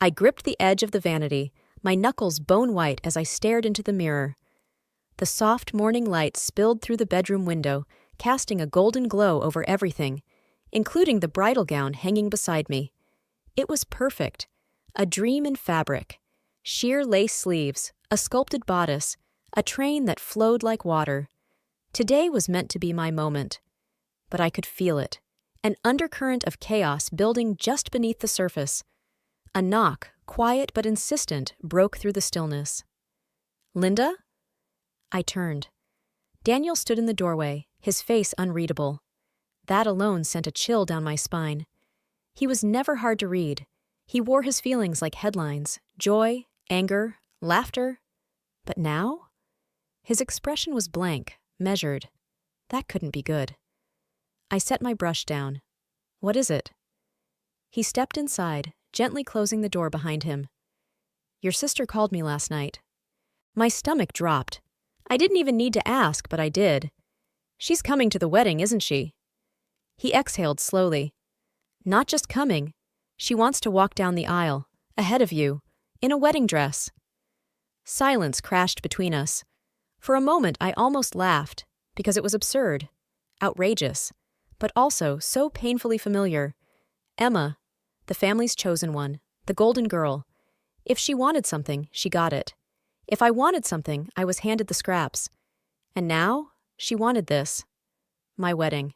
I gripped the edge of the vanity, my knuckles bone-white as I stared into the mirror. The soft morning light spilled through the bedroom window, casting a golden glow over everything, including the bridal gown hanging beside me. It was perfect. A dream in fabric. Sheer lace sleeves, a sculpted bodice, a train that flowed like water. Today was meant to be my moment. But I could feel it. An undercurrent of chaos building just beneath the surface. A knock, quiet but insistent, broke through the stillness. "Linda?" I turned. Daniel stood in the doorway, his face unreadable. That alone sent a chill down my spine. He was never hard to read. He wore his feelings like headlines: joy, anger, laughter. But now? His expression was blank, measured. That couldn't be good. I set my brush down. "What is it?" He stepped inside, gently closing the door behind him. "Your sister called me last night." My stomach dropped. I didn't even need to ask, but I did. "She's coming to the wedding, isn't she?" He exhaled slowly. "Not just coming. She wants to walk down the aisle, ahead of you, in a wedding dress." Silence crashed between us. For a moment I almost laughed, because it was absurd, outrageous, but also so painfully familiar. Emma, the family's chosen one, the golden girl. If she wanted something, she got it. If I wanted something, I was handed the scraps. And now, she wanted this. My wedding.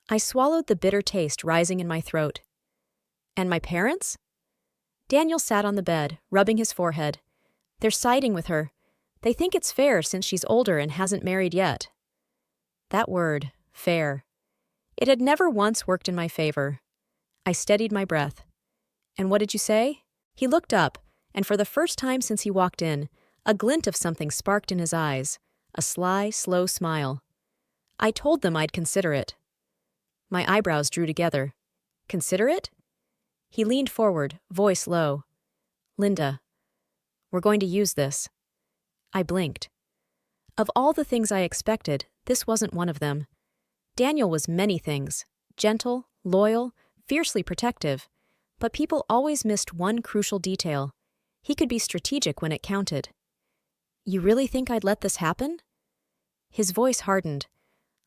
I swallowed the bitter taste rising in my throat. And my parents? Daniel sat on the bed, rubbing his forehead. They're siding with her. They think it's fair since she's older and hasn't married yet. That word, fair. It had never once worked in my favor. I steadied my breath. "And what did you say?" He looked up, and for the first time since he walked in, a glint of something sparked in his eyes, a sly, slow smile. "I told them I'd consider it." My eyebrows drew together. "Consider it?" He leaned forward, voice low. "Linda, we're going to use this." I blinked. Of all the things I expected, this wasn't one of them. Daniel was many things: gentle, loyal, fiercely protective. But people always missed one crucial detail. He could be strategic when it counted. "You really think I'd let this happen?" His voice hardened.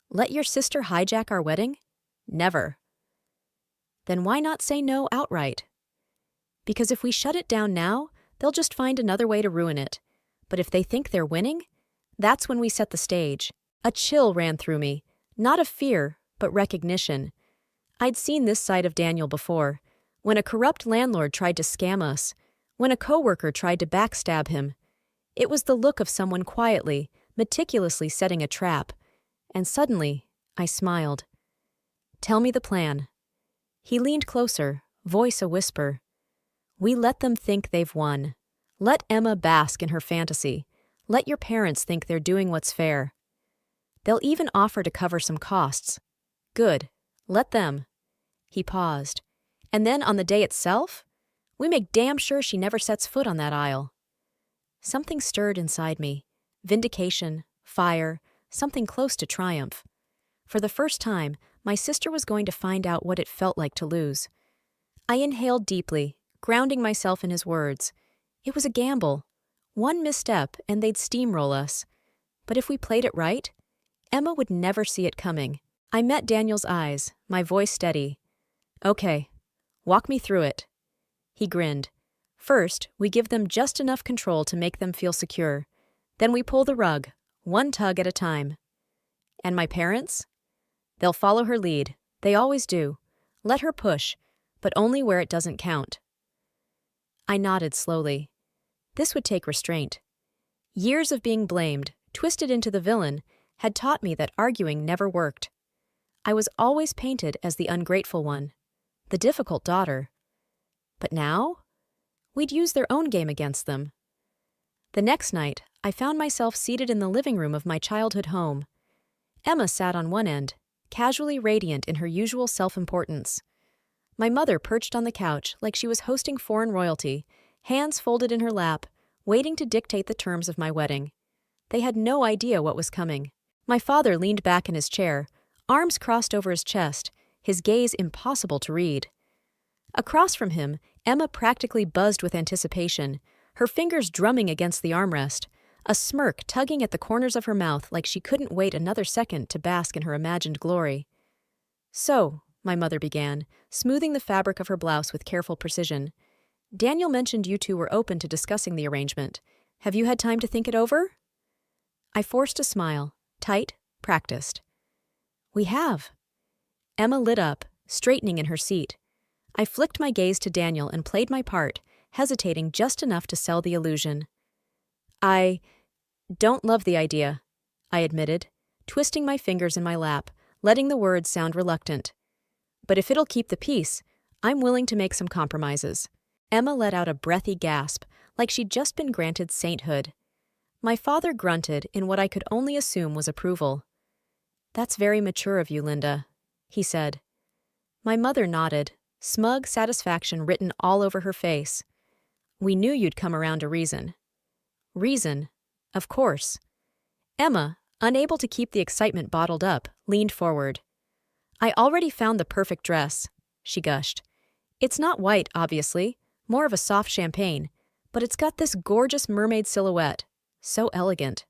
"Let your sister hijack our wedding? Never." "Then why not say no outright?" "Because if we shut it down now, they'll just find another way to ruin it. But if they think they're winning, that's when we set the stage." A chill ran through me, not of fear, but recognition. I'd seen this side of Daniel before, when a corrupt landlord tried to scam us, when a coworker tried to backstab him. It was the look of someone quietly, meticulously setting a trap. And suddenly, I smiled. "Tell me the plan." He leaned closer, voice a whisper. "We let them think they've won. Let Emma bask in her fantasy. Let your parents think they're doing what's fair. They'll even offer to cover some costs. Good. Let them." He paused. "And then on the day itself, we make damn sure she never sets foot on that aisle." Something stirred inside me. Vindication, fire, something close to triumph. For the first time, my sister was going to find out what it felt like to lose. I inhaled deeply, grounding myself in his words. It was a gamble. One misstep and they'd steamroll us. But if we played it right, Emma would never see it coming. I met Daniel's eyes, my voice steady. "Okay, walk me through it." He grinned. "First, we give them just enough control to make them feel secure. Then we pull the rug, one tug at a time." "And my parents?" "They'll follow her lead. They always do. Let her push, but only where it doesn't count." I nodded slowly. This would take restraint. Years of being blamed, twisted into the villain, had taught me that arguing never worked. I was always painted as the ungrateful one, the difficult daughter. But now? We'd use their own game against them. The next night, I found myself seated in the living room of my childhood home. Emma sat on one end, casually radiant in her usual self-importance. My mother perched on the couch like she was hosting foreign royalty, hands folded in her lap, waiting to dictate the terms of my wedding. They had no idea what was coming. My father leaned back in his chair, arms crossed over his chest, his gaze impossible to read. Across from him, Emma practically buzzed with anticipation, her fingers drumming against the armrest, a smirk tugging at the corners of her mouth like she couldn't wait another second to bask in her imagined glory. "So," my mother began, smoothing the fabric of her blouse with careful precision, "Daniel mentioned you two were open to discussing the arrangement. Have you had time to think it over?" I forced a smile, tight, practiced. "We have." Emma lit up, straightening in her seat. I flicked my gaze to Daniel and played my part, hesitating just enough to sell the illusion. "I don't love the idea," I admitted, twisting my fingers in my lap, letting the words sound reluctant. "But if it'll keep the peace, I'm willing to make some compromises." Emma let out a breathy gasp, like she'd just been granted sainthood. My father grunted in what I could only assume was approval. "That's very mature of you, Linda," he said. My mother nodded, smug satisfaction written all over her face. "We knew you'd come around to reason." "Reason? Of course." Emma, unable to keep the excitement bottled up, leaned forward. "I already found the perfect dress," she gushed. "It's not white, obviously, more of a soft champagne, but it's got this gorgeous mermaid silhouette. So elegant.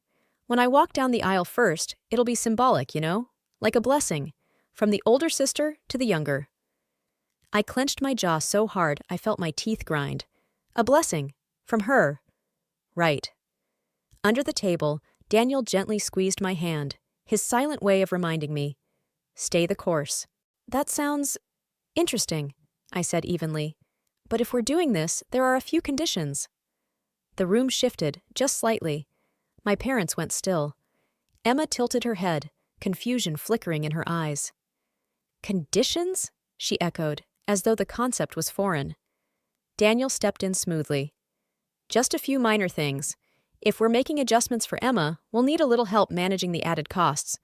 When I walk down the aisle first, it'll be symbolic, you know? Like a blessing. From the older sister to the younger." I clenched my jaw so hard I felt my teeth grind. A blessing. From her. Right. Under the table, Daniel gently squeezed my hand, his silent way of reminding me. "Stay the course." "That sounds interesting," I said evenly. "But if we're doing this, there are a few conditions." The room shifted, just slightly. My parents went still. Emma tilted her head, confusion flickering in her eyes. "Conditions?" she echoed, as though the concept was foreign. Daniel stepped in smoothly. "Just a few minor things. If we're making adjustments for Emma, we'll need a little help managing the added costs.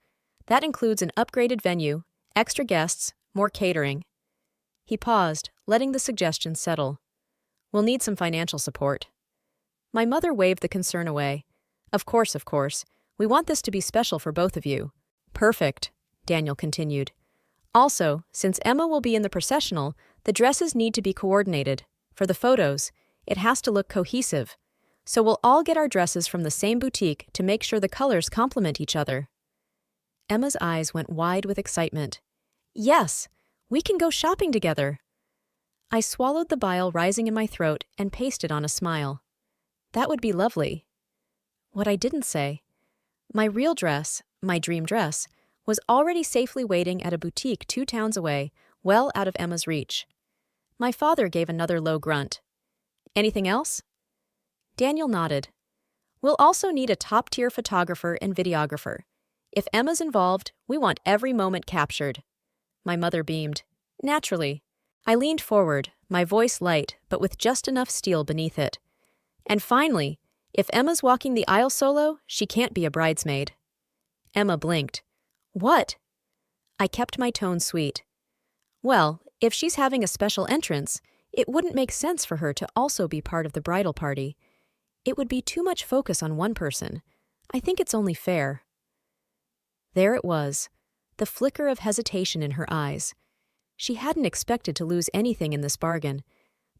That includes an upgraded venue, extra guests, more catering." He paused, letting the suggestion settle. "We'll need some financial support." My mother waved the concern away. Of course. We want this to be special for both of you." "Perfect," Daniel continued. "Also, since Emma will be in the processional, the dresses need to be coordinated. For the photos, it has to look cohesive. So we'll all get our dresses from the same boutique to make sure the colors complement each other." Emma's eyes went wide with excitement. "Yes, we can go shopping together." I swallowed the bile rising in my throat and pasted on a smile. That would be lovely. What I didn't say. My real dress, my dream dress, was already safely waiting at a boutique 2 towns away, well out of Emma's reach. My father gave another low grunt. "Anything else?" Daniel nodded. "We'll also need a top-tier photographer and videographer. If Emma's involved, we want every moment captured." My mother beamed. "Naturally." I leaned forward, my voice light, but with just enough steel beneath it. "And finally, if Emma's walking the aisle solo, she can't be a bridesmaid." Emma blinked. "What?" I kept my tone sweet. "Well, if she's having a special entrance, it wouldn't make sense for her to also be part of the bridal party. It would be too much focus on one person. I think it's only fair." There it was, the flicker of hesitation in her eyes. She hadn't expected to lose anything in this bargain,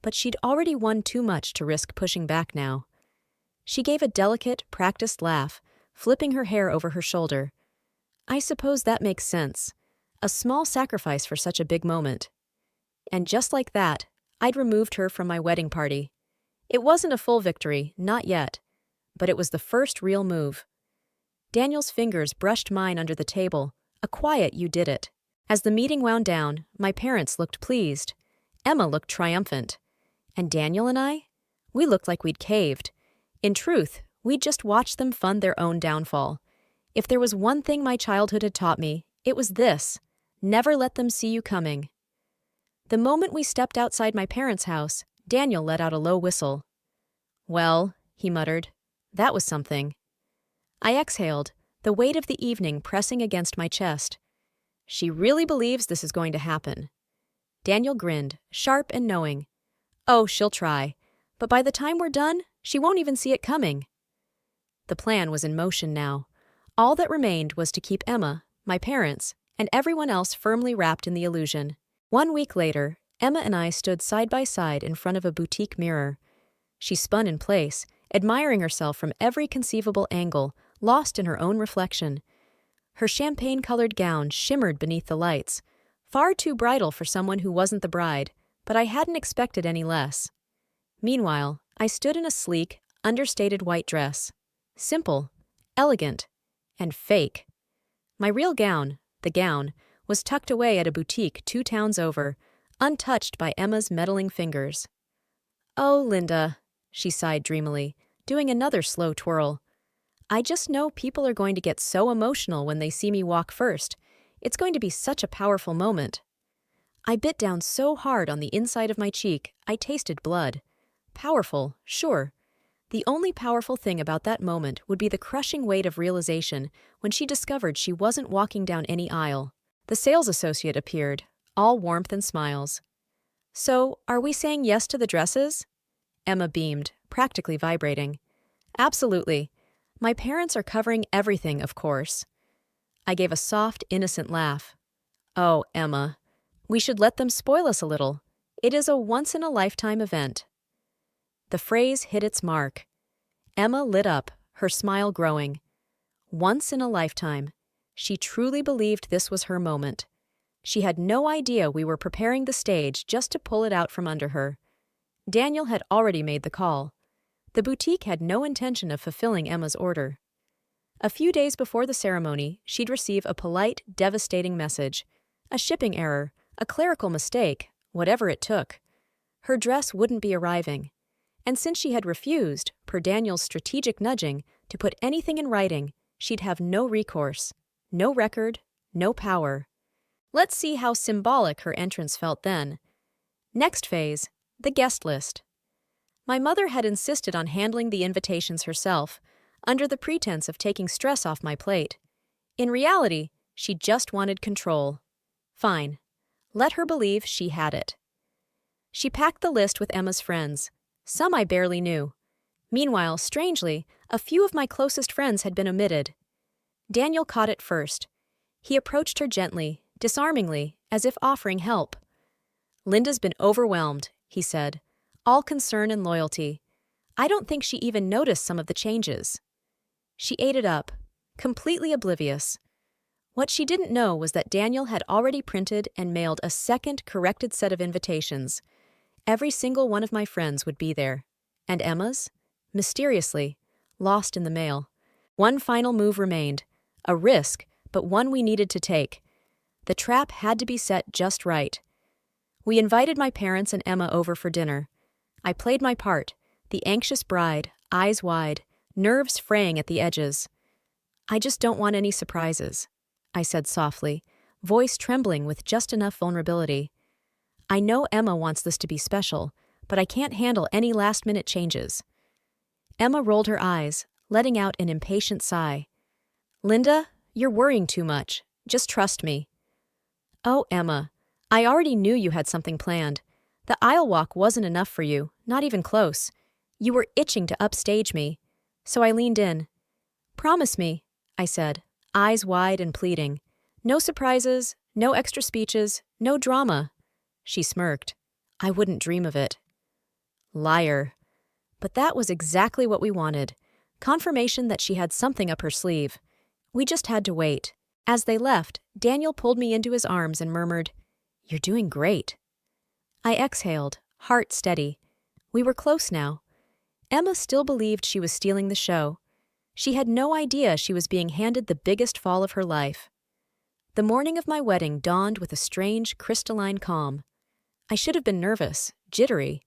but she'd already won too much to risk pushing back now. She gave a delicate, practiced laugh, flipping her hair over her shoulder. "I suppose that makes sense. A small sacrifice for such a big moment." And just like that, I'd removed her from my wedding party. It wasn't a full victory, not yet, but it was the first real move. Daniel's fingers brushed mine under the table, a quiet "you did it." As the meeting wound down, my parents looked pleased. Emma looked triumphant. And Daniel and I? We looked like we'd caved. In truth, we'd just watched them fund their own downfall. If there was one thing my childhood had taught me, it was this: never let them see you coming. The moment we stepped outside my parents' house, Daniel let out a low whistle. "Well," he muttered, "that was something." I exhaled, the weight of the evening pressing against my chest. She really believes this is going to happen. Daniel grinned, sharp and knowing. "Oh, she'll try. But by the time we're done, she won't even see it coming." The plan was in motion now. All that remained was to keep Emma, my parents, and everyone else firmly wrapped in the illusion. 1 week later, Emma and I stood side by side in front of a boutique mirror. She spun in place, admiring herself from every conceivable angle, lost in her own reflection. Her champagne-colored gown shimmered beneath the lights, far too bridal for someone who wasn't the bride, but I hadn't expected any less. Meanwhile, I stood in a sleek, understated white dress. Simple, elegant, and fake. My real gown, the gown, was tucked away at a boutique 2 towns over, untouched by Emma's meddling fingers. "Oh, Linda," she sighed dreamily, doing another slow twirl. "I just know people are going to get so emotional when they see me walk first. It's going to be such a powerful moment." I bit down so hard on the inside of my cheek, I tasted blood. Powerful, sure. The only powerful thing about that moment would be the crushing weight of realization when she discovered she wasn't walking down any aisle. The sales associate appeared, all warmth and smiles. "So, are we saying yes to the dresses?" Emma beamed, practically vibrating. "Absolutely. My parents are covering everything, of course." I gave a soft, innocent laugh. "Oh, Emma, we should let them spoil us a little. It is a once-in-a-lifetime event." The phrase hit its mark. Emma lit up, her smile growing. Once in a lifetime. She truly believed this was her moment. She had no idea we were preparing the stage just to pull it out from under her. Daniel had already made the call. The boutique had no intention of fulfilling Emma's order. A few days before the ceremony, she'd receive a polite, devastating message. A shipping error, a clerical mistake, whatever it took. Her dress wouldn't be arriving. And since she had refused, per Daniel's strategic nudging, to put anything in writing, she'd have no recourse, no record, no power. Let's see how symbolic her entrance felt then. Next phase, the guest list. My mother had insisted on handling the invitations herself, under the pretense of taking stress off my plate. In reality, she just wanted control. Fine. Let her believe she had it. She packed the list with Emma's friends. Some I barely knew. Meanwhile, strangely, a few of my closest friends had been omitted. Daniel caught it first. He approached her gently, disarmingly, as if offering help. "Linda's been overwhelmed," he said, all concern and loyalty. "I don't think she even noticed some of the changes." She ate it up, completely oblivious. What she didn't know was that Daniel had already printed and mailed a second corrected set of invitations. Every single one of my friends would be there. And Emma's? Mysteriously, lost in the mail. One final move remained. A risk, but one we needed to take. The trap had to be set just right. We invited my parents and Emma over for dinner. I played my part, the anxious bride, eyes wide, nerves fraying at the edges. "I just don't want any surprises," I said softly, voice trembling with just enough vulnerability. "I know Emma wants this to be special, but I can't handle any last-minute changes." Emma rolled her eyes, letting out an impatient sigh. "Linda, you're worrying too much. Just trust me." "Oh, Emma, I already knew you had something planned. The aisle walk wasn't enough for you, not even close. You were itching to upstage me. So I leaned in. "Promise me," I said, eyes wide and pleading. "No surprises, no extra speeches, no drama." She smirked. "I wouldn't dream of it." Liar. But that was exactly what we wanted. Confirmation that she had something up her sleeve. We just had to wait. As they left, Daniel pulled me into his arms and murmured, "You're doing great." I exhaled, heart steady. We were close now. Emma still believed she was stealing the show. She had no idea she was being handed the biggest fall of her life. The morning of my wedding dawned with a strange, crystalline calm. I should have been nervous, jittery.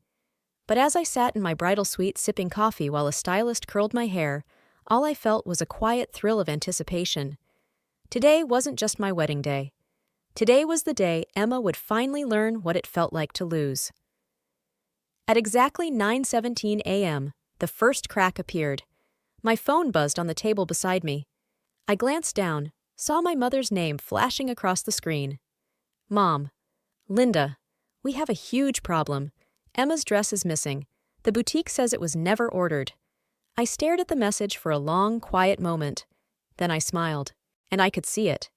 But as I sat in my bridal suite sipping coffee while a stylist curled my hair, all I felt was a quiet thrill of anticipation. Today wasn't just my wedding day. Today was the day Emma would finally learn what it felt like to lose. At exactly 9:17 a.m., the first crack appeared. My phone buzzed on the table beside me. I glanced down, saw my mother's name flashing across the screen. "Mom. Linda. We have a huge problem. Emma's dress is missing. The boutique says it was never ordered." I stared at the message for a long, quiet moment. Then I smiled, and I could see it.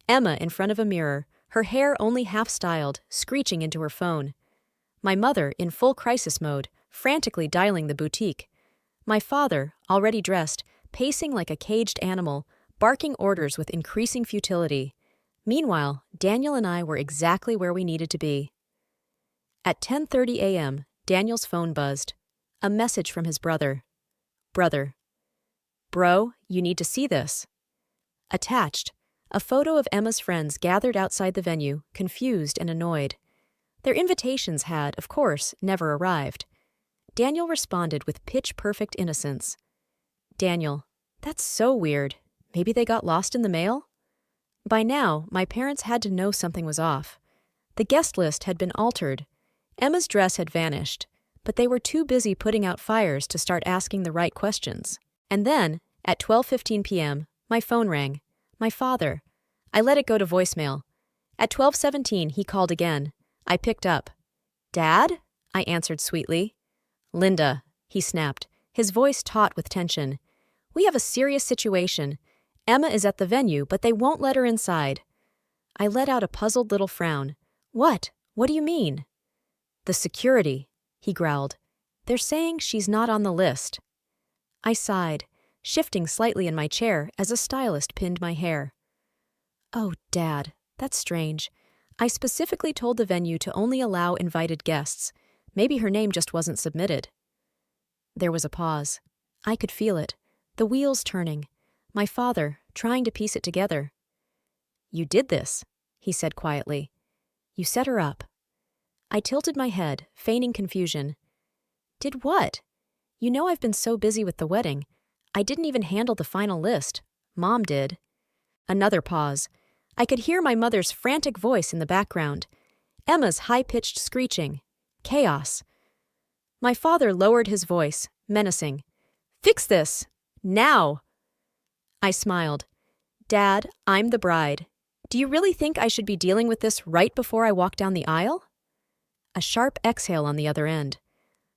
Emma in front of a mirror, her hair only half-styled, screeching into her phone. My mother, in full crisis mode, frantically dialing the boutique. My father, already dressed, pacing like a caged animal, barking orders with increasing futility. Meanwhile, Daniel and I were exactly where we needed to be. At 10:30 a.m., Daniel's phone buzzed. A message from his brother. Brother. Bro, you need to see this. Attached, a photo of Emma's friends gathered outside the venue, confused and annoyed. Their invitations had, of course, never arrived. Daniel responded with pitch-perfect innocence. Daniel, that's so weird. Maybe they got lost in the mail? By now, my parents had to know something was off. The guest list had been altered. Emma's dress had vanished, but they were too busy putting out fires to start asking the right questions. And then, at 12:15 p.m., my phone rang. My father. I let it go to voicemail. At 12:17, he called again. I picked up. Dad? I answered sweetly. Linda, he snapped, his voice taut with tension. We have a serious situation. Emma is at the venue, but they won't let her inside. I let out a puzzled little frown. What? What do you mean? The security, he growled. They're saying she's not on the list. I sighed, shifting slightly in my chair as a stylist pinned my hair. Oh, Dad, that's strange. I specifically told the venue to only allow invited guests. Maybe her name just wasn't submitted. There was a pause. I could feel it, the wheels turning. My father, trying to piece it together. You did this, he said quietly. You set her up. I tilted my head, feigning confusion. Did what? You know I've been so busy with the wedding. I didn't even handle the final list. Mom did. Another pause. I could hear my mother's frantic voice in the background. Emma's high-pitched screeching. Chaos. My father lowered his voice, menacing. Fix this! Now! I smiled. Dad, I'm the bride. Do you really think I should be dealing with this right before I walk down the aisle? A sharp exhale on the other end.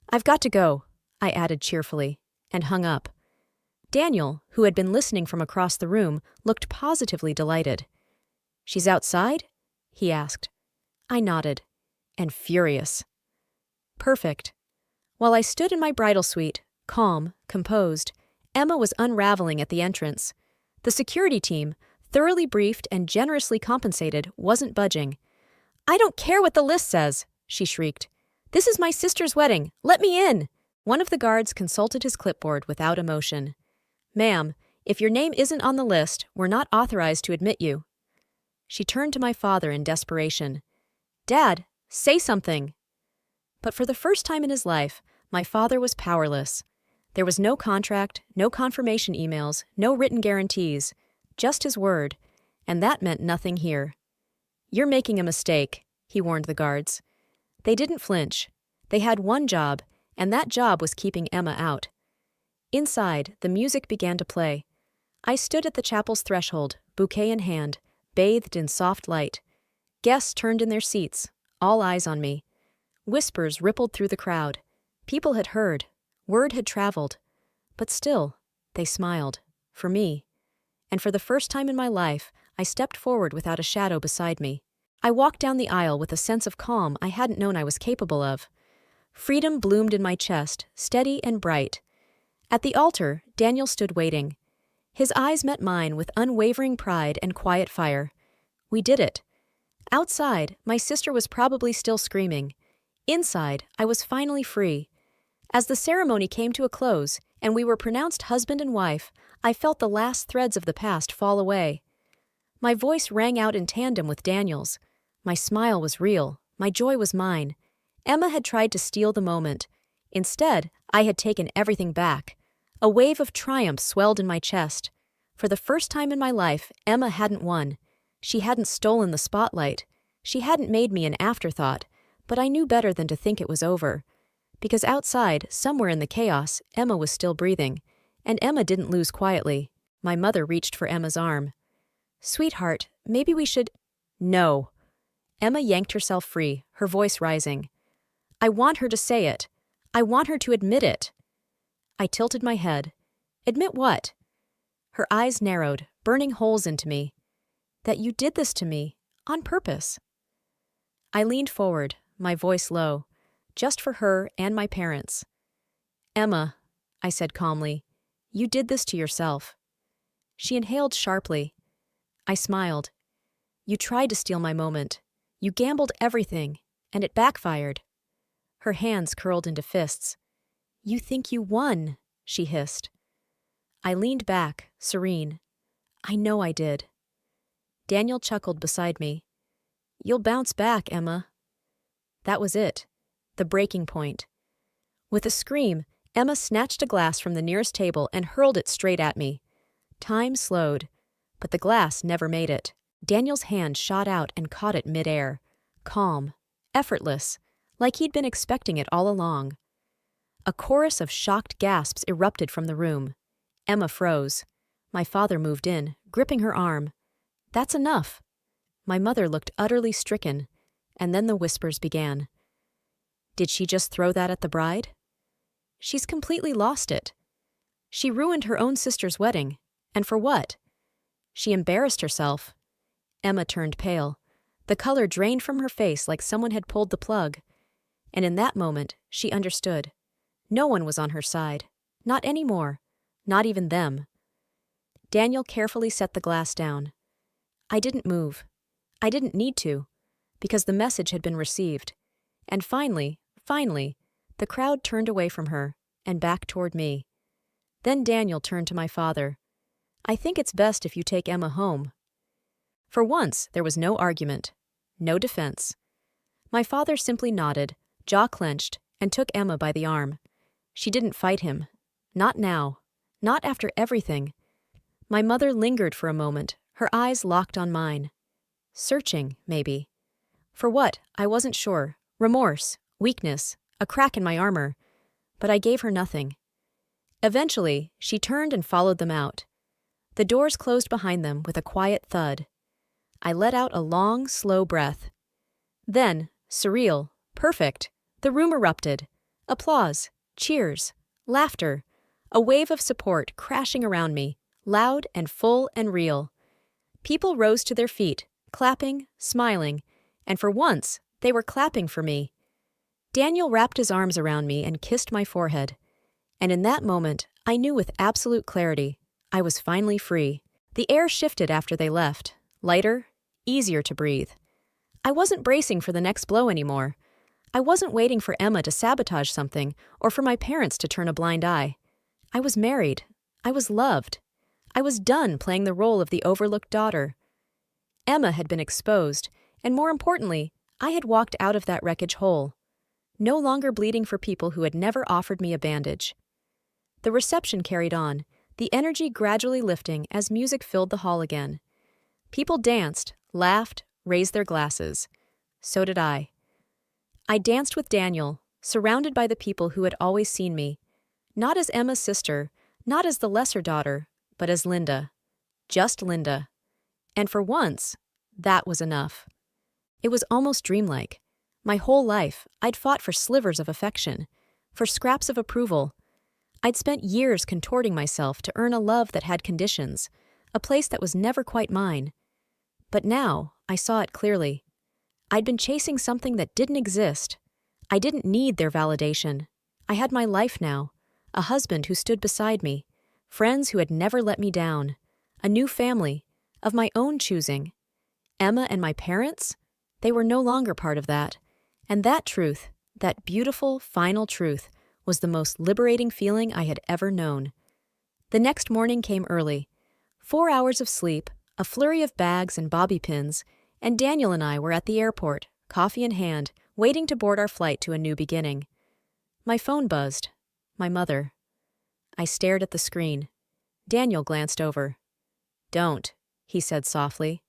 I've got to go, I added cheerfully, and hung up. Daniel, who had been listening from across the room, looked positively delighted. She's outside? He asked. I nodded, and furious. Perfect. While I stood in my bridal suite, calm, composed, Emma was unraveling at the entrance. The security team, thoroughly briefed and generously compensated, wasn't budging. I don't care what the list says, she shrieked. This is my sister's wedding. Let me in. One of the guards consulted his clipboard without emotion. Ma'am, if your name isn't on the list, we're not authorized to admit you. She turned to my father in desperation. Dad, say something. But for the first time in his life, my father was powerless. There was no contract, no confirmation emails, no written guarantees, just his word, and that meant nothing here. You're making a mistake, he warned the guards. They didn't flinch. They had one job, and that job was keeping Emma out. Inside, the music began to play. I stood at the chapel's threshold, bouquet in hand, bathed in soft light. Guests turned in their seats, all eyes on me. Whispers rippled through the crowd. People had heard. Word had traveled. But still, they smiled. For me. And for the first time in my life, I stepped forward without a shadow beside me. I walked down the aisle with a sense of calm I hadn't known I was capable of. Freedom bloomed in my chest, steady and bright. At the altar, Daniel stood waiting. His eyes met mine with unwavering pride and quiet fire. We did it. Outside, my sister was probably still screaming. Inside, I was finally free. As the ceremony came to a close, and we were pronounced husband and wife, I felt the last threads of the past fall away. My voice rang out in tandem with Daniel's. My smile was real. My joy was mine. Emma had tried to steal the moment. Instead, I had taken everything back. A wave of triumph swelled in my chest. For the first time in my life, Emma hadn't won. She hadn't stolen the spotlight. She hadn't made me an afterthought, but I knew better than to think it was over. Because outside, somewhere in the chaos, Emma was still breathing. And Emma didn't lose quietly. My mother reached for Emma's arm. Sweetheart, maybe we should— No. Emma yanked herself free, her voice rising. I want her to say it. I want her to admit it. I tilted my head. Admit what? Her eyes narrowed, burning holes into me. That you did this to me, On purpose. I leaned forward, my voice low, just for her and my parents. Emma, I said calmly, you did this to yourself. She inhaled sharply. I smiled. You tried to steal my moment. You gambled everything, and it backfired. Her hands curled into fists. You think you won, she hissed. I leaned back, serene. I know I did. Daniel chuckled beside me. You'll bounce back, Emma. That was it, the breaking point. With a scream, Emma snatched a glass from the nearest table and hurled it straight at me. Time slowed, but the glass never made it. Daniel's hand shot out and caught it midair, calm, effortless, like he'd been expecting it all along. A chorus of shocked gasps erupted from the room. Emma froze. My father moved in, gripping her arm. That's enough. My mother looked utterly stricken, and then the whispers began. Did she just throw that at the bride? She's completely lost it. She ruined her own sister's wedding, and for what? She embarrassed herself. Emma turned pale. The color drained from her face like someone had pulled the plug. And in that moment, she understood. No one was on her side. Not anymore. Not even them. Daniel carefully set the glass down. I didn't move. I didn't need to, because the message had been received. And finally, the crowd turned away from her and back toward me. Then Daniel turned to my father. I think it's best if you take Emma home. For once, there was no argument, no defense. My father simply nodded, jaw clenched, and took Emma by the arm. She didn't fight him. Not now. Not after everything. My mother lingered for a moment, her eyes locked on mine. Searching, maybe. For what, I wasn't sure. Remorse, weakness, a crack in my armor. But I gave her nothing. Eventually, she turned and followed them out. The doors closed behind them with a quiet thud. I let out a long, slow breath. Then, surreal, perfect, the room erupted. Applause, cheers, laughter, a wave of support crashing around me, loud and full and real. People rose to their feet, clapping, smiling, and for once, they were clapping for me. Daniel wrapped his arms around me and kissed my forehead. And in that moment, I knew with absolute clarity, I was finally free. The air shifted after they left, lighter, easier to breathe. I wasn't bracing for the next blow anymore. I wasn't waiting for Emma to sabotage something or for my parents to turn a blind eye. I was married. I was loved. I was done playing the role of the overlooked daughter. Emma had been exposed, and more importantly, I had walked out of that wreckage whole, no longer bleeding for people who had never offered me a bandage. The reception carried on, the energy gradually lifting as music filled the hall again. People danced, laughed, raised their glasses. So did I. I danced with Daniel, surrounded by the people who had always seen me, not as Emma's sister, not as the lesser daughter, but as Linda. Just Linda. And for once, that was enough. It was almost dreamlike. My whole life, I'd fought for slivers of affection, for scraps of approval. I'd spent years contorting myself to earn a love that had conditions, a place that was never quite mine. But now, I saw it clearly. I'd been chasing something that didn't exist. I didn't need their validation. I had my life now, a husband who stood beside me, friends who had never let me down, a new family, of my own choosing. Emma and my parents? They were no longer part of that. And that truth, that beautiful, final truth, was the most liberating feeling I had ever known. The next morning came early. 4 hours of sleep, a flurry of bags and bobby pins, and Daniel and I were at the airport, coffee in hand, waiting to board our flight to a new beginning. My phone buzzed. My mother. I stared at the screen. Daniel glanced over. Don't, he said softly.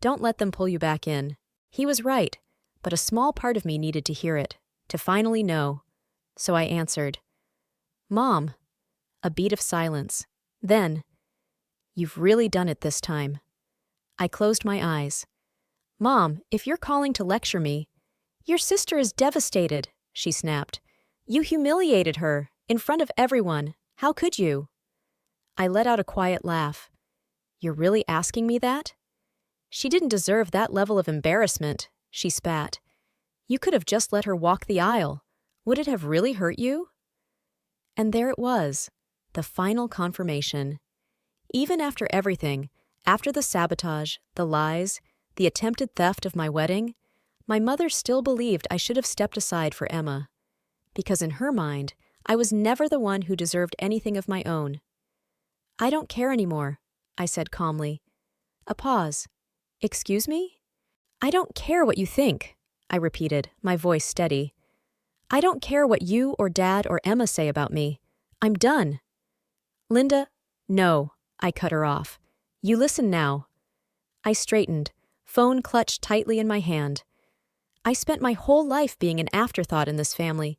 Don't let them pull you back in. He was right, but a small part of me needed to hear it, to finally know. So I answered, Mom. A beat of silence. Then, you've really done it this time. I closed my eyes. Mom, if you're calling to lecture me, your sister is devastated, she snapped. You humiliated her, in front of everyone. How could you? I let out a quiet laugh. You're really asking me that? She didn't deserve that level of embarrassment, she spat. You could have just let her walk the aisle. Would it have really hurt you? And there it was, the final confirmation. Even after everything, after the sabotage, the lies, the attempted theft of my wedding, my mother still believed I should have stepped aside for Emma. Because in her mind, I was never the one who deserved anything of my own. I don't care anymore, I said calmly. A pause. Excuse me? I don't care what you think, I repeated, my voice steady. I don't care what you or Dad or Emma say about me. I'm done. Linda, no, I cut her off. You listen now. I straightened, phone clutched tightly in my hand. I spent my whole life being an afterthought in this family.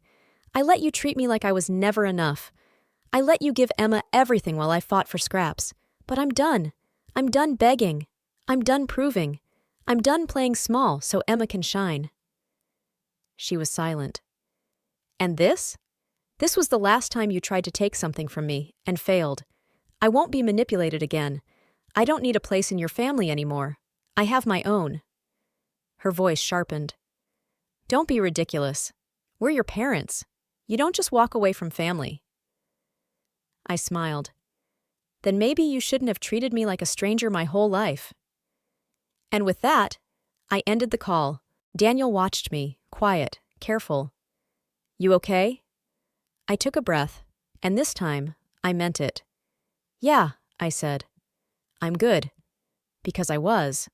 I let you treat me like I was never enough. I let you give Emma everything while I fought for scraps. But I'm done. I'm done begging. I'm done proving. I'm done playing small so Emma can shine. She was silent. And this? This was the last time you tried to take something from me and failed. I won't be manipulated again. I don't need a place in your family anymore. I have my own. Her voice sharpened. Don't be ridiculous. We're your parents. You don't just walk away from family. I smiled. Then maybe you shouldn't have treated me like a stranger my whole life. And with that, I ended the call. Daniel watched me, quiet, careful. You okay? I took a breath, and this time, I meant it. Yeah, I said. I'm good. Because I was.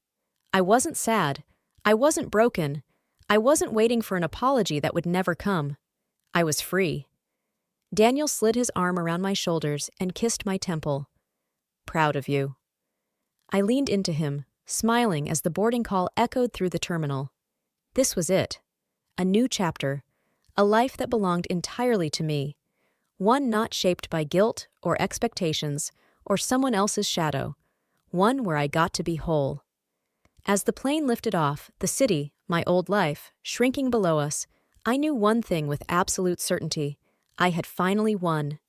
I wasn't sad. I wasn't broken. I wasn't waiting for an apology that would never come. I was free. Daniel slid his arm around my shoulders and kissed my temple. Proud of you. I leaned into him, smiling as the boarding call echoed through the terminal. This was it. A new chapter. A life that belonged entirely to me. One not shaped by guilt or expectations or someone else's shadow. One where I got to be whole. As the plane lifted off, the city, my old life, shrinking below us, I knew one thing with absolute certainty. I had finally won.